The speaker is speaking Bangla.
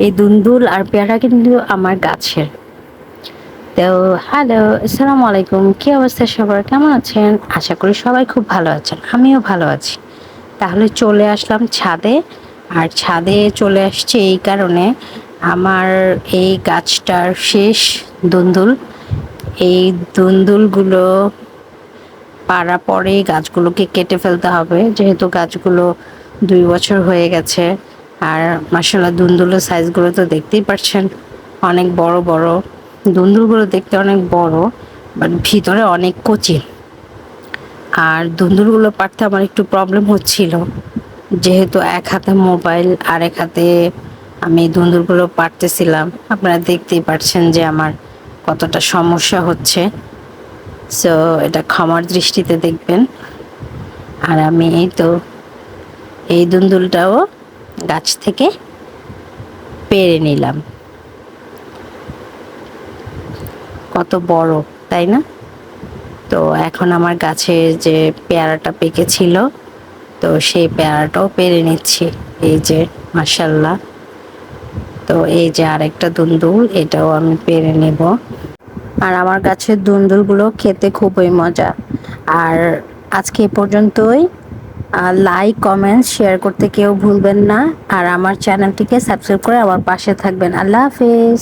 এই দুন্দুল আর পেয়ারা কিন্তু আমার গাছের। তো হ্যালো, আসসালামু আলাইকুম। কি অবস্থা সবার? কেমন আছেন? আশা করি সবাই খুব ভালো আছেন। আমিও ভালো আছি। তাহলে চলে আসলাম ছাদে। আর ছাদে চলে আসছি এই কারণে, আমার এই গাছটার শেষ দুন্দুল। এই দুন্দুলগুলো পাড়া পরে গাছগুলোকে কেটে ফেলতে হবে, যেহেতু গাছগুলো 2 বছর হয়ে গেছে। আর মাশাআল্লাহ দুন্দুলের সাইজগুলো তো দেখতেই পাচ্ছেন, অনেক বড় বড়। দুন্দুলগুলো দেখতে অনেক বড়, বাট ভিতরে অনেক কচি। আর দুন্দুলগুলো পাড়তে আমার একটু প্রবলেম হচ্ছিল, যেহেতু এক হাতে মোবাইল আর এক হাতে আমি দুন্দুলগুলো পাড়তেছিলাম। আপনারা দেখতেই পাচ্ছেন যে আমার কতটা সমস্যা হচ্ছে। সো এটা ক্ষমার দৃষ্টিতে দেখবেন। আর আমি এই দুন্দুলটাও গাছ থেকে পেড়ে নিলাম। কত বড়, তাই না? তো এখন আমার গাছে যে পেয়ারাটা পেকেছিল, তো সেই পেয়ারাটাও পেড়ে নিচ্ছি। এই যে মাশাল্লাহ। তো এই যে আরেকটা দুন্দুল, এটাও আমি পেড়ে নেব। আর আমার গাছের দুন্দুলগুলো খেতে খুবই মজা। আর আজকে এ পর্যন্তই। লাইক, কমেন্ট, শেয়ার করতে কেউ ভুলবেন না। আর আমার চ্যানেলটিকে সাবস্ক্রাইব করে আমার পাশে থাকবেন। আল্লাহ হাফেজ।